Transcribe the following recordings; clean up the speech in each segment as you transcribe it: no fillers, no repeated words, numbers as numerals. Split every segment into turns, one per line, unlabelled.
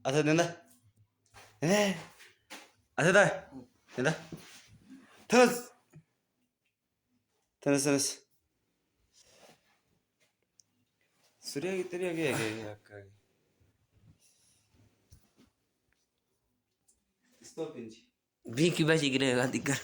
አተነና አተታ እንዳ ተነስ ተነስ ተነስ ሱሪያ ይጥሪያ ያካ ስቶፕ እንጂ ቢክ ባጂ ግለ አንዲቀር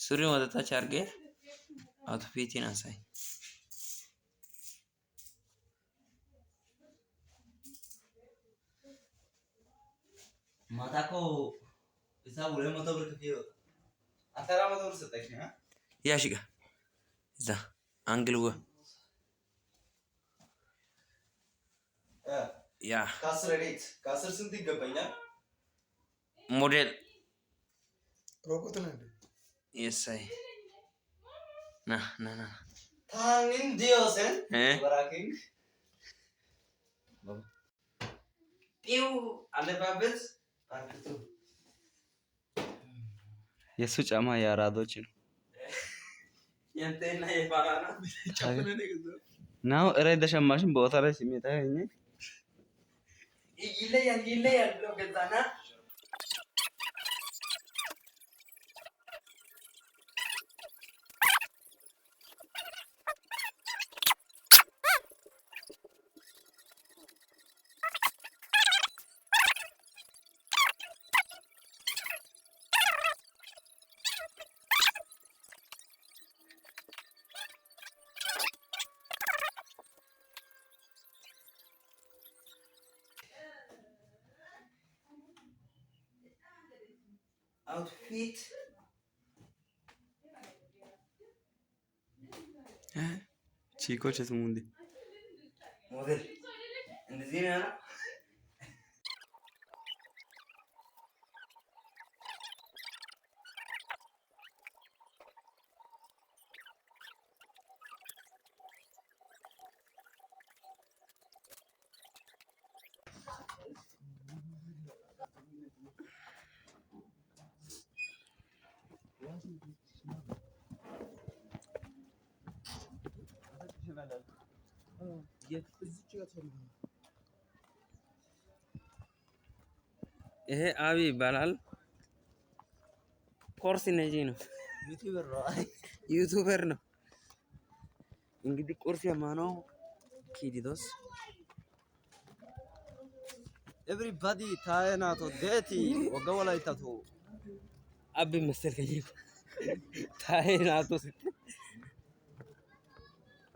ሱሪ ወደታች አድርጌ አውቶፊቴን አሳይ። ማታ እኮ ሂሳብ 200 ብር ክፍያ ይወጣ 1400 ብር ሰጠሽ ነው ያሽጋ እዛ አንግል ያ ከአስር ስንት ይገባኛል? ሞዴል
ሮቦት ነው እንዴ?
የሳይ ና
ታኒን ዲዮሰን ወራኪንግ
ፒው አለባበስ አርክቱ የሱ ጫማ የአራዶች ነው። ያንተና የፋራና ጫማ ነው እረ ደሸማሽን ቦታ ላይ ሲመጣ ይለያል ብሎ ገዛና outfit chicos es mundi model እንደዚህ ነው ይሄ አቢ ይባላል። ኮርስ ነጂ ነው ዩቲዩበር ነው። እንግዲህ ቁርስ የማነው ኪዲዶስ
ኤቭሪባዲ ታየናቶ ዴቲ ወገወላይታቶ
አቢ መሰልከኝ ታየናቶ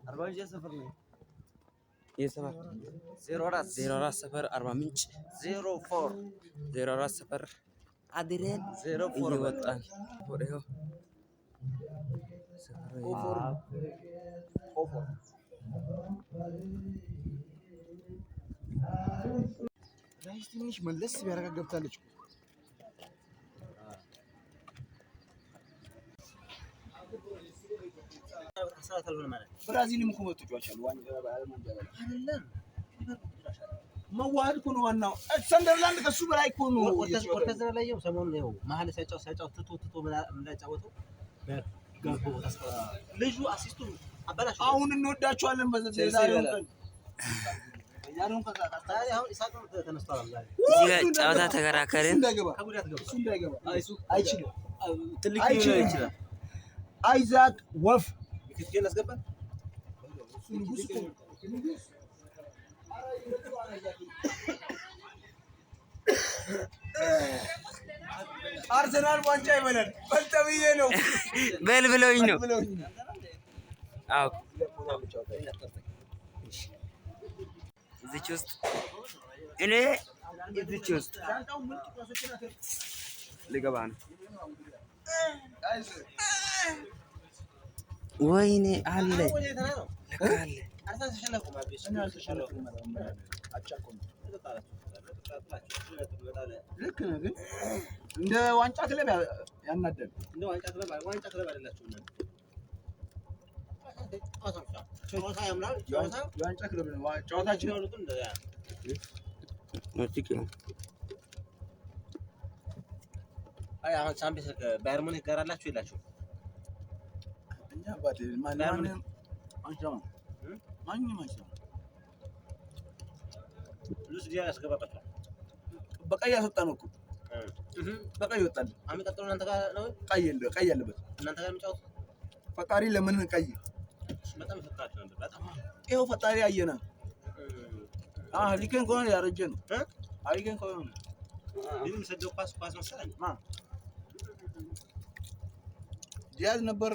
አርባንጃ ሰፈር ነው።
የሰፈር 04 ሰፈር አርባ ምንጭ 04 ሰፈር አድሬን 04 እየወጣን ወደው ሰፈር
ራይስ ትንሽ መለስ ቢያረጋ ገብታለች። ብራዚልም እኮ መጥቶ ጫቻሉ አይደለም መዋሃድ እኮ ነው ዋናው። ሰንደርላንድ ከሱ በላይ እኮ ነው።
ወርተዘራ ላይ ነው ሰሞኑን ነው መሀል ሲያጫው ትቶ ምላጫወተው ጋቦ ተስፋ ልጁ አሲስቱ አባላሽ
አሁን እንወዳቸዋለን። በዛሬው ቀን
ጨዋታ ተከራከርን።
አይችልም ትልቅ ሊሆን ይችላል። አይዛክ ወፍ
ክትገል አስገባን
አርሰናል ዋንጫ ይበላል በልተብዬ ነው
በል ብለውኝ ነው። አዎ እዚች ውስጥ እኔ እዚች ውስጥ ልገባ ነው። ወይኔ አለ ለካ አለ
ልክ ነው። ግን እንደ ዋንጫ ክለብ ያናደል።
እንደ ዋንጫ ክለብ አይደላችሁም። ጨዋታ ያምራል። ጨዋታ
የዋንጫ ክለብ ነው። ጨዋታችን
ትክክል
አይ አሁን ቻምፒየንስ ባየር ሙኒክ ጋር አላችሁ ይላችሁ
እኛ ባዴ ማን አንቻው ማንኛውም አንቻው
ሉስ ዲያ ያስገባባችኋል
በቀይ ያስወጣነው እኮ በቀይ ይወጣል
አመጣጣው እናንተ ጋር ነው
ቀይ ያለበት
እናንተ ጋር የሚጫወት
ፈጣሪ ለምን ቀይ
በጣም ፈጣሪ ነው በጣም
ይኸው ፈጣሪ አየና ሊከን ከሆነ ያረጀ ነው ሊከን ከሆነ
ምንም ሰደው ኳስ መሰለኝ
ዲያዝ ነበር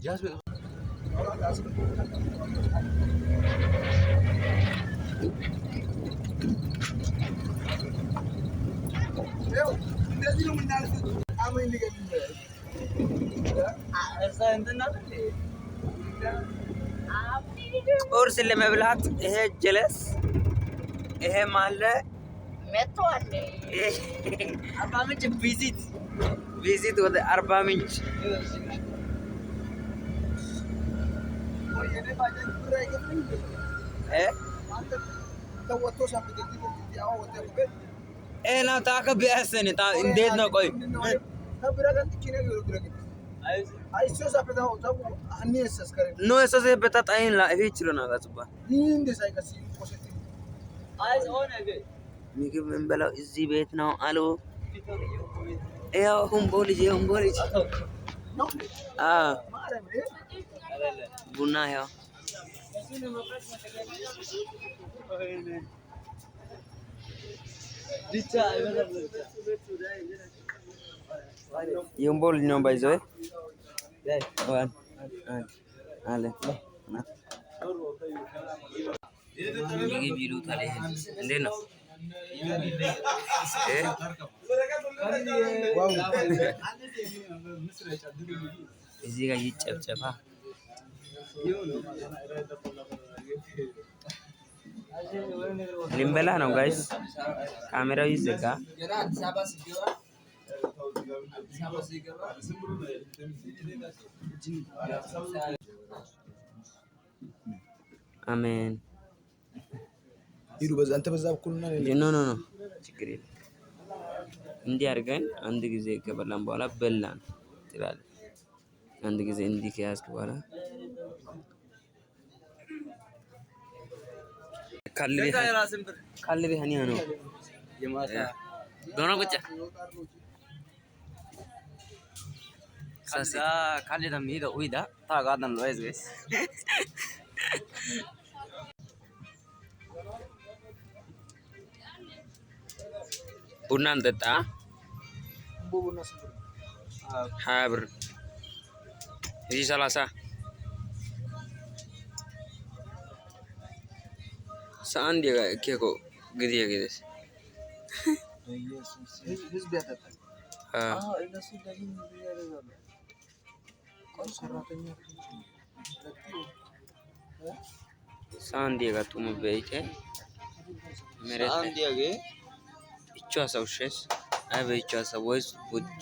ዲያዝ እንደዚህ ነው የምናልፈው አመኝ ልገኝ
ቁርስ ለመብላት ይሄ ጀለስ ይሄ ማለ
መጥቷል።
አርባ ምንጭ ቪዚት ወደ አርባ ምንጭ ኤና ታከ ቢያሰን ታ እንዴት ነው ቆይ ኖ እሰሰ በታጣይን ላ እሄ ይችላል አጋጽባ ምግብ የምንበላው እዚህ ቤት ነው አሉ። ያው ሁምቦ ልጅ ቡና ያው የሁምቦ ልጅ ነው ባይዘው አለ ምግብ ይሉታል። ይሄ እንዴት ነው? እዚህ ጋር ይጨብጨባ ልንበላ ነው ጋይስ። ካሜራው ይዘጋ። አሜን
ይሉ በዛ አንተ በዛ በኩልና
ኖ ችግር የለም። እንዲህ አድርገን አንድ ጊዜ ከበላን በኋላ በላን ትላለህ። አንድ ጊዜ እንዲህ ከያዝክ በኋላ ካልሪ ሀኒያ ነው ዶና ቁጭ ሳሳ ካሊ ደም ሂዳ ኡይዳ ታጋዳን ሎይዝ ጋይስ ቡና እንጠጣ። ሀያ ብር እዚህ 30 ሰአንድ ኬኮ ጊዜ ጊዜስ
ህዝብ ያጠጣል። እነሱ ደግሞ ያደርጋሉ። ሰራተኛ
ሰአንድ የጋቱሙ በይቴ መሬት ሰአንድ ያገ ይቻሳ ውሸስ አበይቻ ሰዎች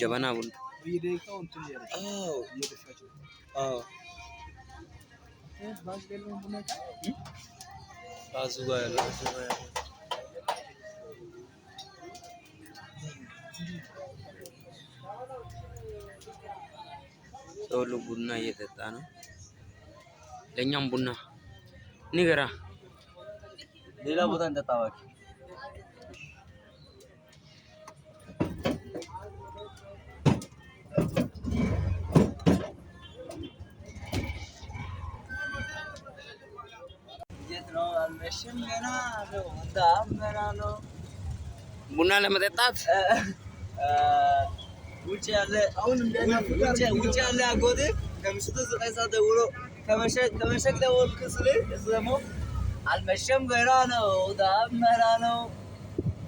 ጀበና ቡን
ይደካው እንትን ያለው እየደፋቸው ባስ ገለው ቡና ባሱ ጋር ያለው
ሁሉ ቡና እየጠጣ ነው። ለኛም ቡና ንገራ
ሌላ ቦታ እንጠጣዋቂ
ቡና ለመጠጣት
ውጭ ያለ አጎቴ ከምሽቱ 9 ሰዓት ደውሎ ከመሸ ደወልክ ስልህ እሱ ደግሞ አልመሸም ገና ነው ዳመና ነው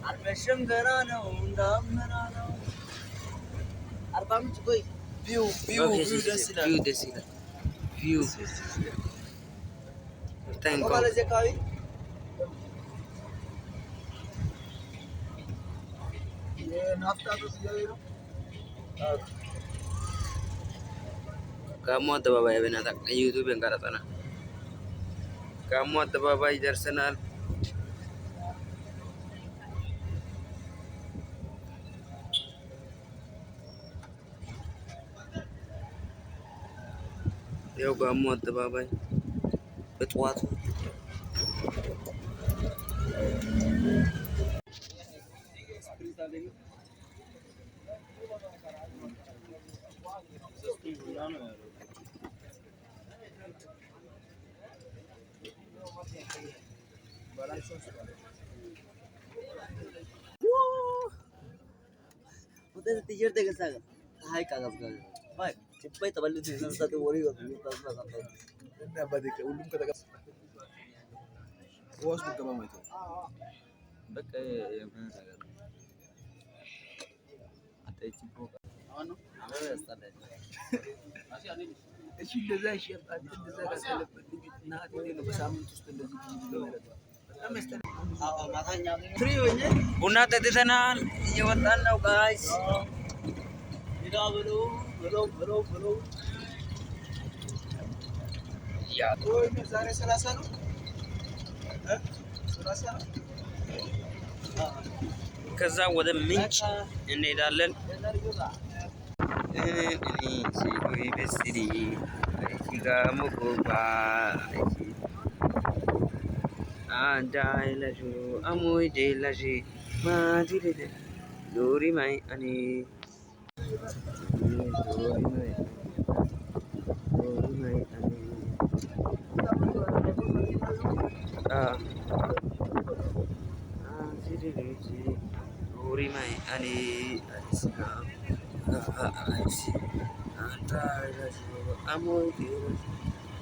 አልመሸም ገና ነው ዳመና ነው። አርባ ምንጭ ቆይ ቪው ደስ ይላል።
ቪው ታንኮ
ለዚህ አካባቢ
ጋሞ አደባባይ በእናታ ዩቲዩብ እንቀረጸና ጋሞ አደባባይ ደርሰናል። ያው ጋሞ አደባባይ በጠዋቱ
उधर टीचर देखे सागर हाय कागज का भाई चिप्पा तबल्ली से संस्था के वरी होती है तब ना
እንደ አባቴ ሁሉም ከተቀስ ዋስ ብትገባ ማለት ነው።
በቃ የምን ነገር አጠይቂ ፕሮግራም አሁን ነው አበበ ያስጣላል
እሺ እንደዛ ይሸጣል እንደዛ ካለበት ልጅ እናት ነው በሳምንት ውስጥ እንደዚህ ብሎ ማለት ነው። በጣም ያስጠላል።
አዎ ማታኛ ፍሪ ሆኜ ቡና ጠጥተናል እየወጣን ነው ጋይስ ይዳ ብሎ
ያ ወይ ዛሬ 30 ነው 30 ነው።
ከዛ ወደ ምንጭ እንሄዳለን። ሲጎይ በስሪ ሲጋሞ ጎባ አንዳይላሹ አሞይ ዴላሽ ማጂሌ ዶሪ ማይ አኔ ዶሪ ማይ አኔ ዶሪ ማይ አኔ አዲስጋ አይሲ አንዳይላሹ አሞይ ዴላሽ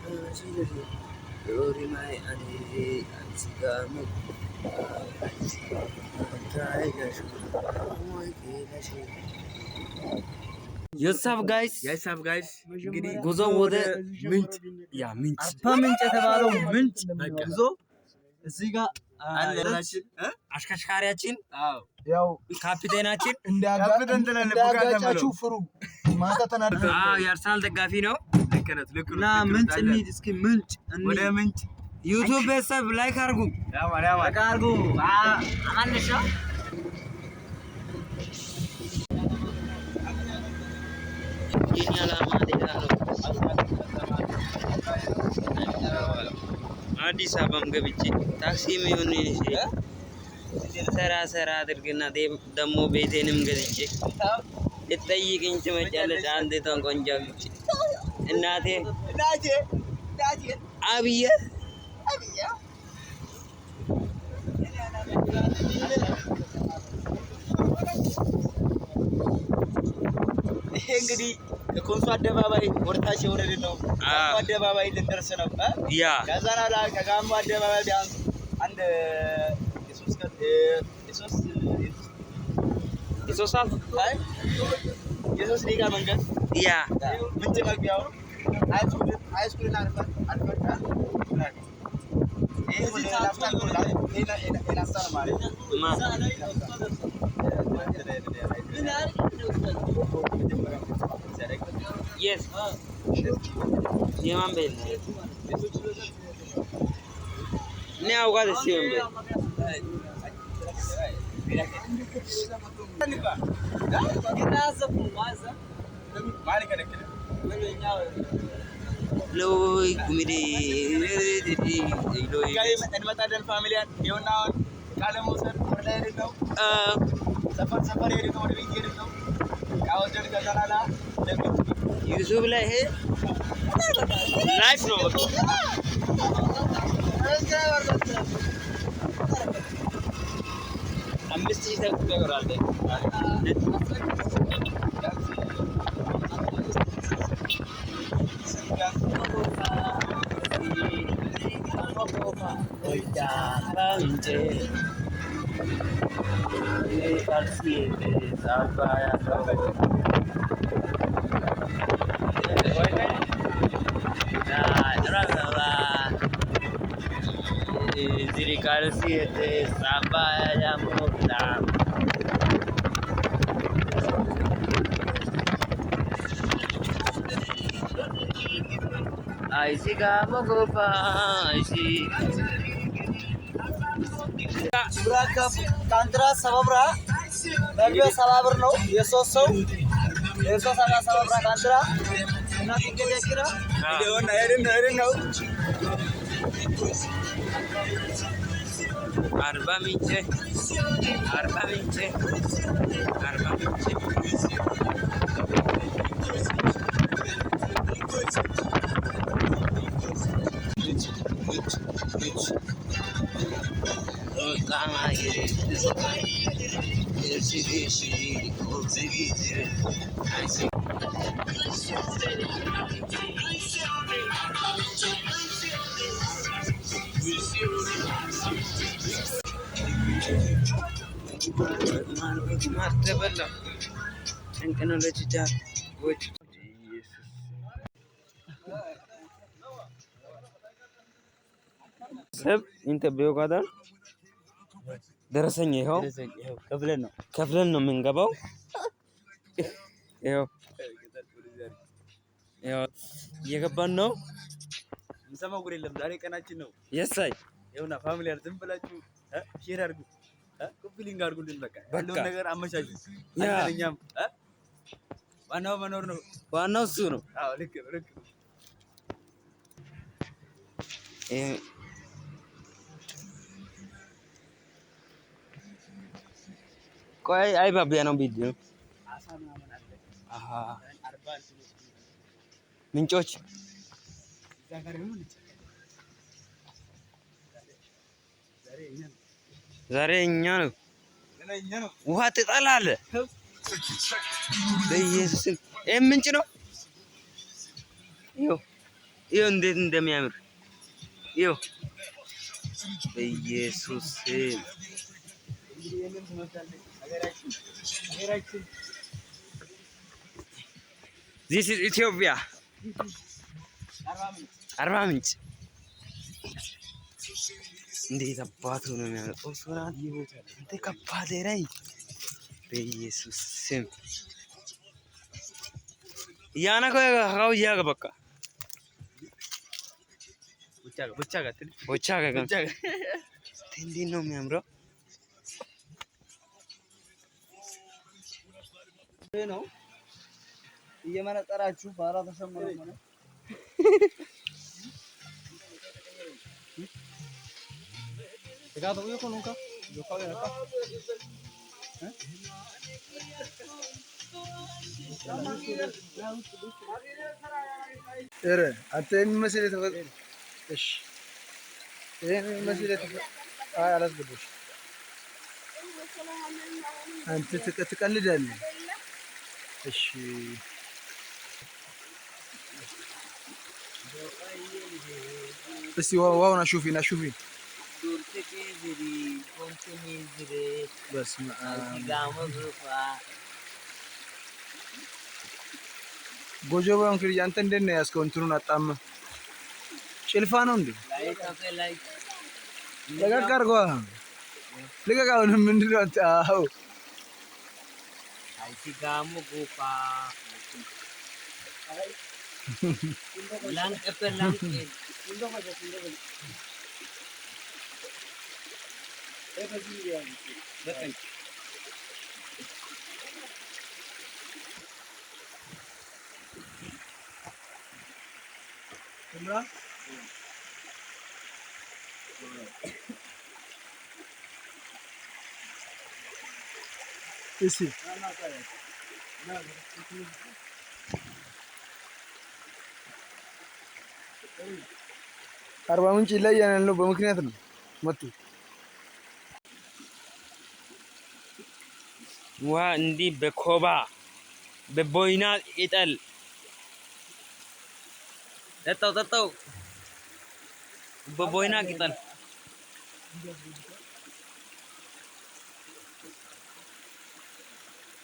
ማጂሌ ዶሪ ማይ አኔ አዲስጋ አንዳይላሹ አሞይ ዴላሽ የሳብ ጋይስ እንግዲህ ጉዞ ወደ ምንጭ
አርባ ምንጭ የተባለው ምንጭ ጉዞ እዚህ ጋር አለራችን
አሽከርካሪያችን
ያው
ካፒቴናችን
እንዳጋጫችሁ ፍሩ ማታ ተናደደ።
የአርሰናል ደጋፊ ነው።
እና ምንጭ እንሂድ እስኪ ምንጭ
ወደ ምንጭ
ዩቲዩብ ቤተሰብ ላይክ አድርጉ አማንሻ አዲስ አበባም ገብቼ ታክሲ የሚሆን ሰራ አድርግና ደግሞ ቤቴንም ገዝቼ ልጠይቅኝ ትመጫለሽ። አንዲቷን ቆንጆ አግኝቼ እናቴ አብዬ
ይሄ እንግዲህ ኮንሶ አደባባይ ወርታች ወረድ ነው። ጋሞ አደባባይ ልንደርስ ነው።
ያ
ከዛና ከጋሞ አደባባይ ቢያንስ አንድ የሶስት ደቂቃ መንገድ
ያ
ምንጭ መግቢያው ሃይስኩል አልፈን
Yes. Siaman bel. Ne avga de siaman bel. Loy kumide loy
እንመጣለን ፋሚሊያን ይኸውና አሁን ቃለ መውሰድ ወደ ላይ ነው ሰፈር ሄድ ነው ወደ ቤት ሄድ ነው ያወደድ ከተላላ
ዩቲዩብ ላይ ይሄ ላይፍ ነው አምስት ሺህ ሰብስክራይበር አለ Aisi kamu gopa aisi.
ብራካ ካንትራ ሰባብራ ነቢዮ ሰባብር ነው የሶስት ሰባ ሰባብራ ካንትራ Nothing can get it.
Ah.
I don't know.
Arba Minche. Arba Minche. Arba Minche. ሰብ እንተ ቢወጋዳ ደረሰኝ ይኸው ከፍለን ነው የምንገባው። ይኸው እየገባን ነው።
የምሰማው ጉድ የለም። ዛሬ ቀናችን ነው።
የሳይ
ይኸውና ፋሚሊ ዝም ብላችሁ ሼር አድርጉ፣ ኮፒ ሊንክ አድርጉልን። በቃ ያለውን ነገር አመቻቹ። አንተኛም ዋናው መኖር ነው።
ዋናው እሱ ነው።
አዎ ልክ ነው፣ ልክ ነው።
ቆይ አይባቢያ ነው ቢድ ምንጮች ዛሬ እኛ ነው ውሃ ትጠላለህ። በኢየሱስ ይሄ ምንጭ ነው። ይኸው ይኸው እንዴት እንደሚያምር ይኸው በኢየሱስ This is Ethiopia. አርባ ምንጭ እንዴት አባቱ ነው የሚያመጣው ሶናት እንዴ ከባድ ላይ በኢየሱስ ስም ያና ከው ያጋ በቃ ብቻ ጋር እንዴት ነው የሚያምረው
ነው እየመነጠራችሁ ባራ ተሰማው ነው ተጋጣው ይኮ ነው ካ ያካ እረ አንተ የሚመስል ተፈል እሺ ይሄን የሚመስል ተፈል አይ አላስገባሽ አንተ ትቀልዳለህ እሺ እስቲ ዋውና ሹፊና ሹፊ በስመ አብ ጎጆ እንግዲህ አንተ እንዴት ነው ያስከው እንትኑን አጣመ ጭልፋ ነው እንዴ ለቀቅ አድርገዋ ልቀቅ አሁን ምንድን ነው አዎ አይሲጋሙ ጎፋ ላንቅ ላንቅ እሺ አርባ ምንጭ ላይ ያለው በምክንያት ነው መጡ
ዋ እንዲህ በኮባ በቦይና ቅጠል ጠጣው በቦይና ቅጠል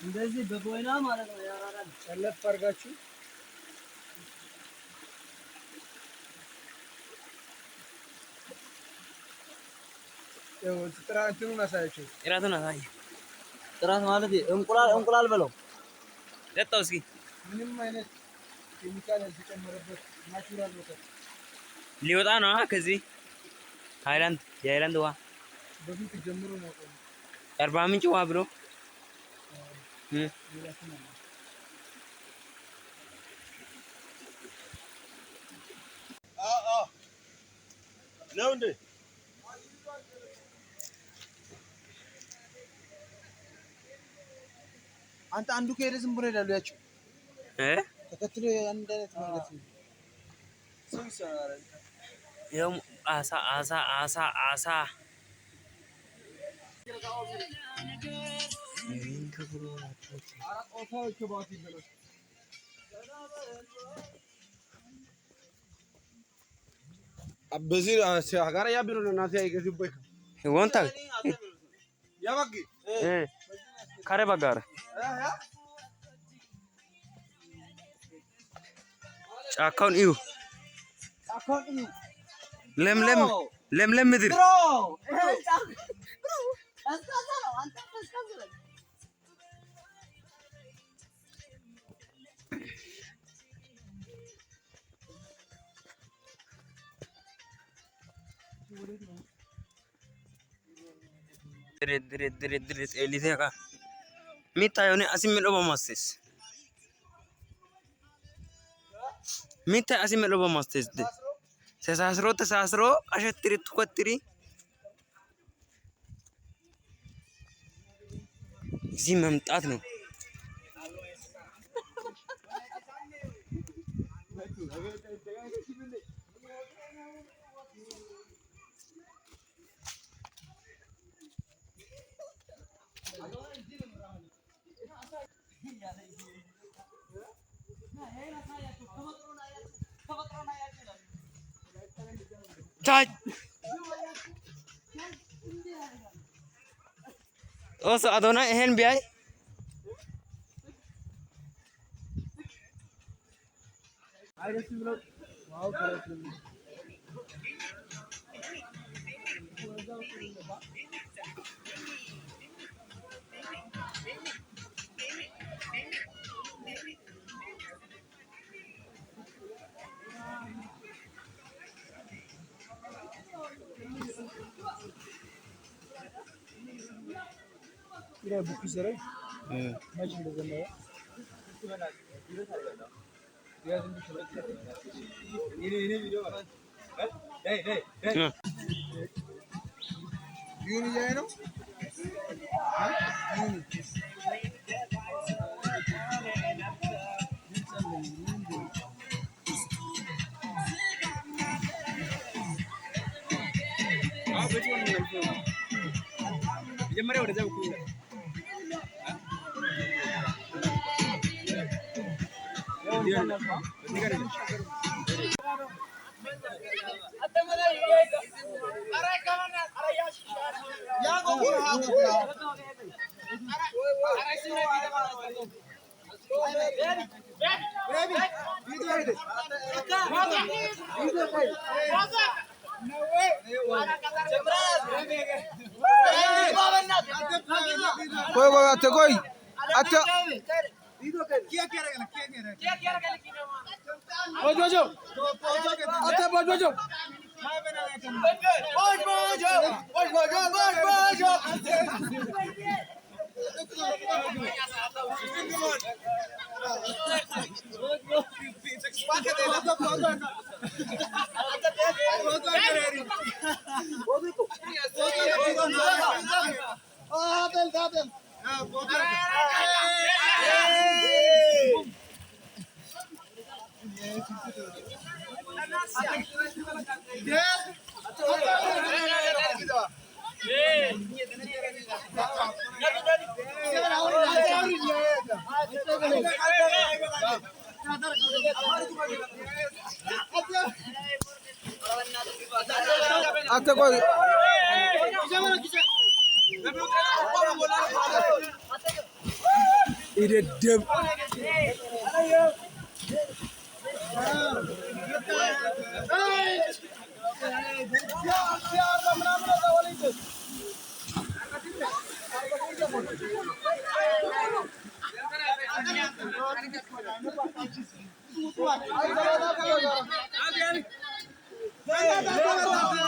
እንደዚህ በቦይና ማለት ነው ያራራል ጨለፍ አድርጋችሁ ያው ጥራቱን አሳያችሁ
ጥራቱን አሳይ
ጥራት ማለት እንቁላል በለው
ጠጣው እስኪ
ምንም አይነት ኬሚካል ያልተጨመረበት ናቹራል ወተት
ሊወጣ ነው ከዚህ የሃይላንድ ውሃ
በፊት ጀምሮ ነው
አርባ ምንጭ ውሃ ብሎ
ነው እንዴ? አንተ አንዱ ከሄደ ዝም ብሎ ይላሉ ያቸው ተከትሎ አንድ አይነት ማለት ነው። ሰው ይሰራል።
ያው አሳ
በዚህ ጋር ያብሩ ነው ናት ያይገዝበይ
ወንታ
ያባቂ
ካሬ ባጋር ጫካውን እዩ ለምለም ምድር ድሬ ኤሊቴካ ሚታየውን አሲመሎ በማስተስ ሚታይ አሲመሎ በማስተስ ተሳስሮ አሸትሪ ትቆጥሪ እዚህ መምጣት ነው። Oh, so adona ehen biay.
Ini buku serai. Macam mana ya? Ini video mana? Hey. Ini ya no? Jemari udah jauh kuda. कोई अच्छा क्या बोझो अच्छा बोझो आता कोई इधर डब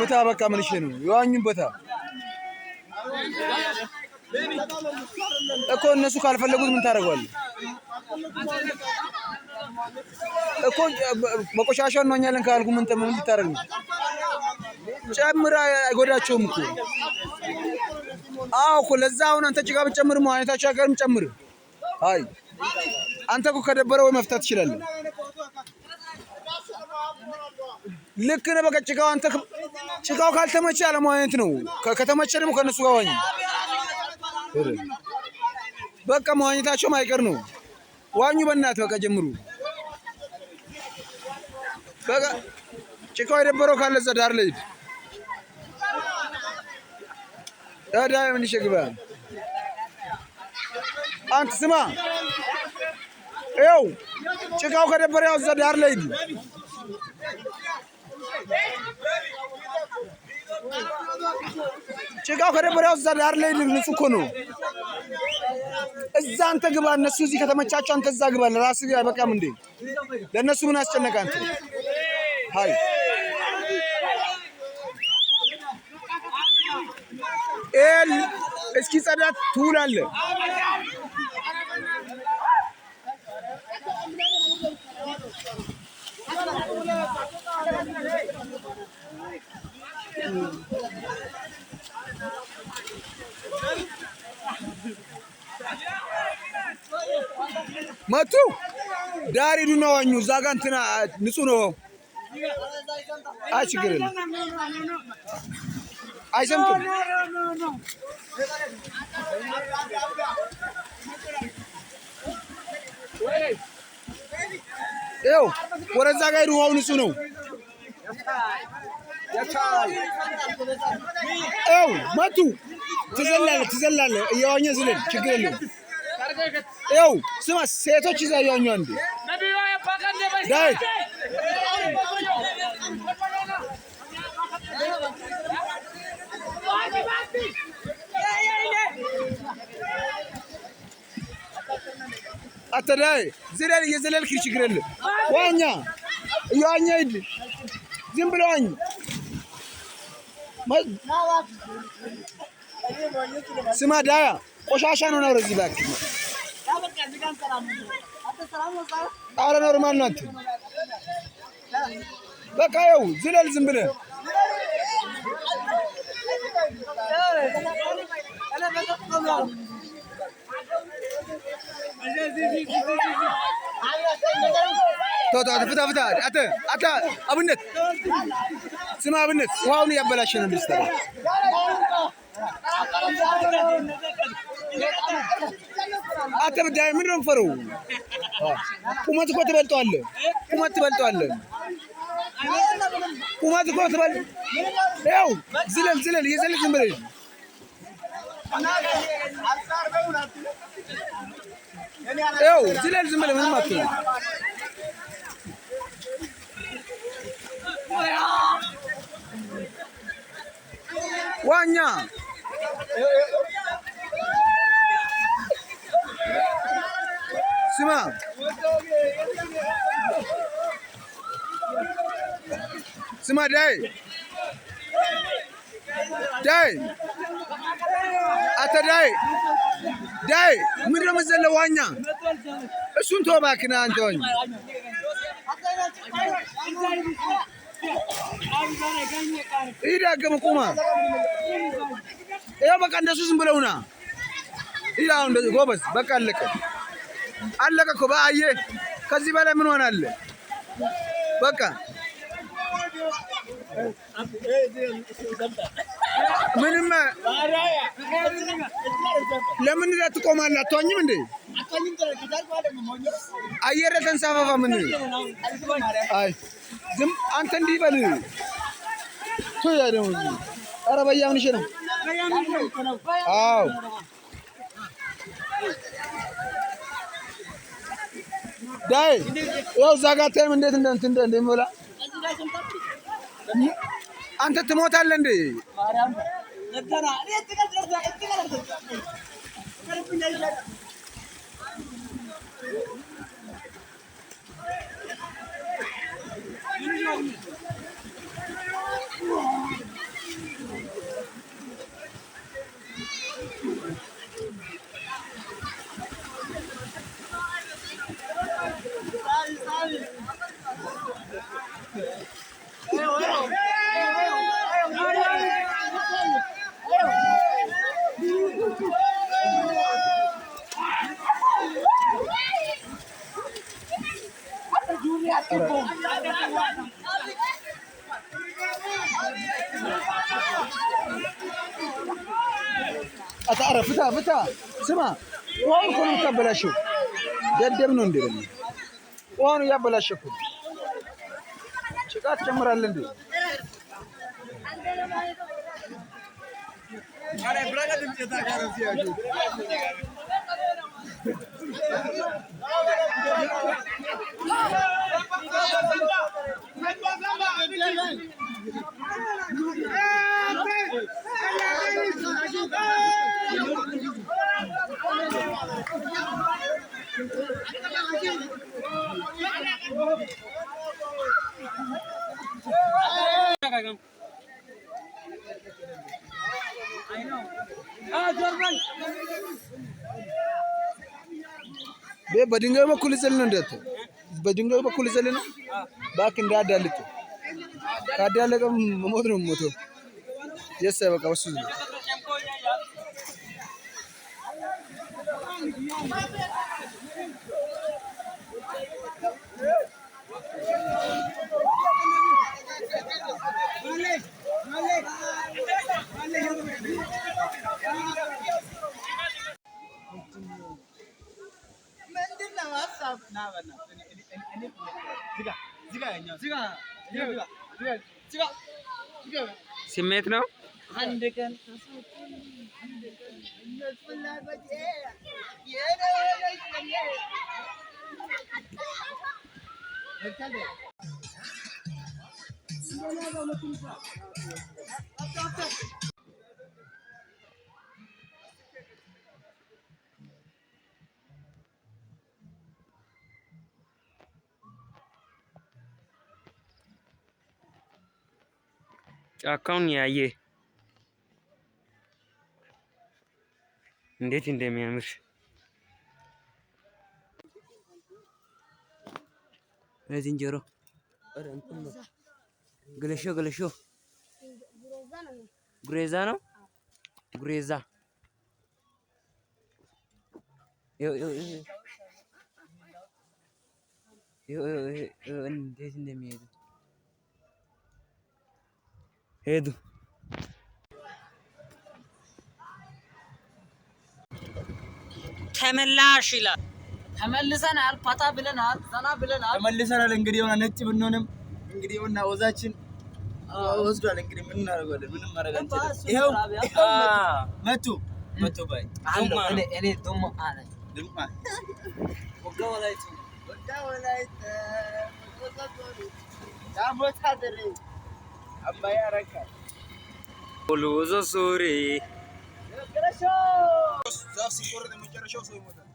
فتا بقى من شنو يوانين بتا እኮ እነሱ ካልፈለጉት ምን ታደርጋለህ እኮ በቆሻሻው ነው እኛለን ካልኩ ምን ልታደርግ ነው
ጨምራ አይጎዳቸውም እኮ። አዎ እኮ ለዛ አሁን አንተ ጭቃ ብትጨምር መዋኘታቸው አይቀርም ጨምር። አይ አንተ እኮ ከደበረ ወይ መፍታት ትችላለህ። ልክ ነህ። በቃ ጭቃው አንተ ጭቃው ካልተመቸ አለመዋኘት ነው። ከተመቸ ደግሞ ከነሱ ጋር ዋኝ። በቃ መዋኘታቸው ማይቀር ነው። ዋኙ በእናትህ በቃ ጀምሩ። በቃ ጭቃው የደበረው ካለ እዛ ዳር ላይ ሂድ። ታዲያ ምን ይሸግባ አንተ ስማ፣ ይኸው ጭቃው ከደበረ ያው እዛ ዳር ላይ ሂድ። ጭቃው ከደበረ ያው እዛ ዳር ላይ ሂድ። ንጹህ እኮ ነው። እዛ አንተ ግባ። እነሱ እዚህ ከተመቻቸው አንተ እዛ ግባ። ለራስህ አይበቃም እንዴ? ለእነሱ ምን አስጨነቀህ አንተ? ሃይ እስኪ ጸዳት ትውላለህ። መጡ ዳር ሂዱና ዋኙ። እዛ ጋ እንትና ንጹህ ነው። አይ ችግር የለም። አይሰምጥም። ይኸው ወደዛ ጋ ሂዱ። ውሃው ንጹህ ነው። ይኸው መጡ። ትዘላለህ እየዋኘ ዝለል፣ ችግር የለውም። ይኸው ስማ፣ ሴቶች ይዛ እየዋኙ አንዴ ዳይ አተዳይ ዝለል፣ እየዘለልክ ችግር የለም። ዋኛ እየዋኘ ሂድ፣ ዝም ብለህ ዋኝ። ስማ ዳያ ቆሻሻ ነው ነው እዚህ እባክህ። ኧረ ኖርማል ነው። አንተ በቃ ይኸው ዝለል ዝም ብለህ። ፍታ አተ አብነት ስማ፣ አብነት ውሃውን እያበላሸ ነው ልስተራ። አተ ብዳይ ምን ነው የምፈረው? ቁመት እኮ ትበልጠዋለህ። ቁመት እኮ ትበልጥ። ይኸው ዝለል እየዘለልክ ዝም ብለህ ይኸው ዝለል ዝም ብለህ ምንም አትሆንም። ዋኛ ስማ፣ ዳይ አተ ዳይ ምንድን ነው የምትዘለው? ዋኛ እሱን ተው እባክህ ና አንተ ዋኝ። ይዳገም ቁማ። ይኸው በቃ እንደሱ ዝም ብለውና ይላ እንደዚህ ጎበዝ። በቃ አለቀ እኮ በአየህ። ከዚህ በላይ ምን ሆናለ? በቃ ምንም ለምን ትቆማለህ? አትዋኝም እንዴ? አየር ተንሳፋፋ ምን? አይ ዝም አንተ እንዲህ በል ቶያ ደግሞ ኧረ በያውን እሺ ነው። አዎ ዳይ ያው እዛ ጋር ታይም እንዴት እንደሚሞላ አንተ ትሞታለህ እንዴ? አታረፍ ፍታ ፍታ ስማ ውሃውን እኮ ነው የምታበላሸው ደደብ ነው እንዴ ደግሞ ውሃውን እያበላሸኩ ጭቃ ትጨምራለህ እንዴ
አረ ብራጋ ድምጽ ታጋረው ሲያጁ
በድንጋዩ በኩል ይዘል ነው እንደት በድንጋዩ በኩል ይዘል ነው ባክ እንዳዳልጥ ካዳለቀ ሞት ነው ሞቶ የሰ በቃ ወሱ
ስሜት ነው
አንድ ቀን
ጫካውን ያየ እንዴት እንደሚያምር ዝንጀሮ ግለሾ ጉሬዛ ነው ጉሬዛ እንዴት እንደሚሄዱ ሄዱ ተመላሽ ይላል
ተመልሰናል ፓታ ብለናል ዘና ብለናል
ተመልሰናል እንግዲህ የሆነ ነጭ ብንሆንም እንግዲህ የሆነ ወዛችን ወዝዷል እንግዲህ ምን እናደርጋለን ምንም ማድረግ አንችልም ይሄው መቶ ባይ
እኔ ደሞ አለ
ድምማ
ወጋወላይቱ ዳሞታ ደረ
አባይ አረካ
ሉዞ ሱሪ
ዛፍ ሲቆረጥ የመጨረሻው ሰው ይሞታል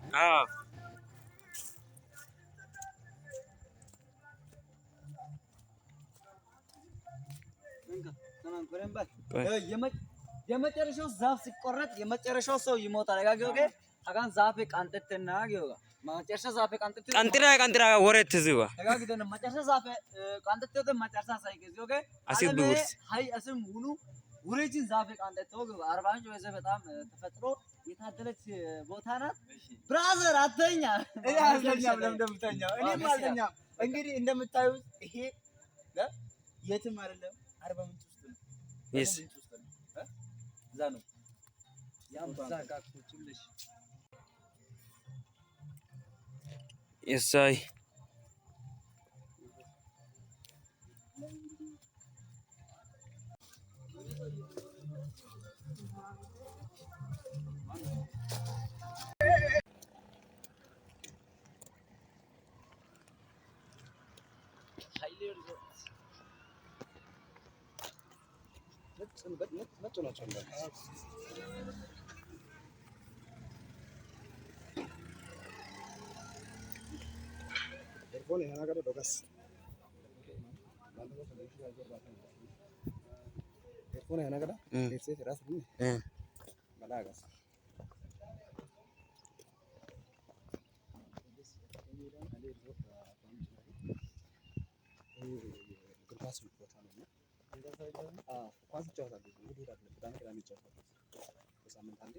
የመጨረሻው ዛፍ ሲቆረጥ የመጨረሻው ሰው ይሞታል ያጋገው አጋን ዛፍ ቃንጥትና ገውጋ መጨረሻ ዛፍ
ቀንጥራ ወረት ዝዋ
ያጋግደን መጨረሻ ዛፍ ቃንጥተው መጨረሻ ሳይገዘው
አሲብ ቢውርስ
ሃይ አስም ሁሉ ውሬጅን ዛፍ ቃንጥተው አርባንጭ ወይዘ በጣም ተፈጥሮ የታደለች ቦታ ናት ብራዘር አተኛ
እኔ አልተኛም ለምደምተኛው እኔም አልተኛም እንግዲህ እንደምታዩት ይሄ የትም አይደለም አርባ ምንጭ ውስጥ ነው
yes
እዛ ነው ያም ዛጋኩችልሽ
የሳይ
Pone ana kada dogas. Pone ana kada. Ese teras ni. Malagas. ግርባስ ቦታ ነው። ኳስ ይጫወታሉ። እሑድ እሑድ አይደለም ቅዳሜ ቅዳሜ ይጫወታሉ። በሳምንት አንዴ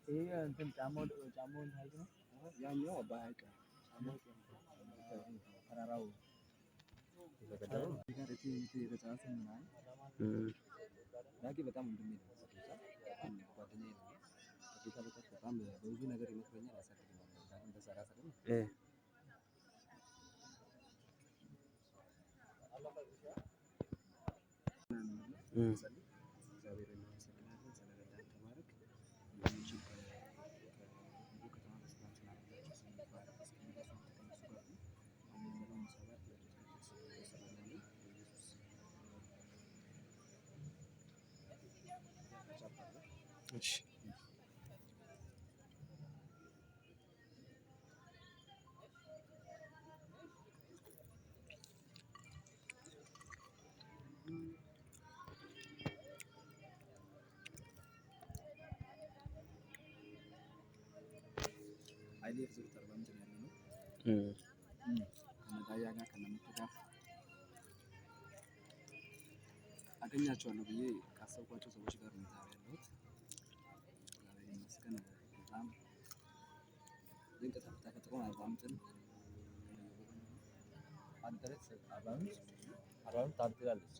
ይሄ እንትን ጫማውን ሀይቅ ነው ያኛው በሀይቅ ነው ተራራው የተገደለው ጋር የተጫወተ ምናምን ዳጊ በጣም እንደሚል ጓደኛዬ ነው። ከጌታ በቀር በጣም በብዙ ነገር ይመክረኛል፣ ያሳድገኛል። ዳግም በሰራ ሰደም እግዚአብሔር እናመሰግናለን ስለረዳን ተባረክ። የሚችል ከተማ መስራችን አላቸው ስንባረክ እስከሚደርሱ ከእነሱ ጋር ነው። የሚዘራው መሰረት ለኢየሱስ ይሰራል። ኢየሱስ እሺ አይሌ ፍዝር ተርባምት ያለ ነው ከመዳያ ጋር ከነመጡ ጋር አገኛቸዋለሁ ብዬ ካሰብኳቸው ሰዎች ጋር ነው ዛሬ ያለሁት። ዛሬ ይመስገን በጣም ድንቅ ተፈጥሮ አርባምትን አንተረት አርባምት ታድላለች።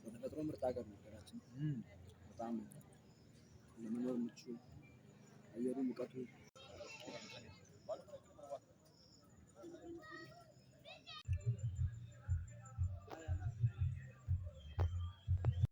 በተፈጥሮ ምርጥ ሀገር ነው ሀገራችን። በጣም ለመኖር ምቹ አየሩ ሙቀቱ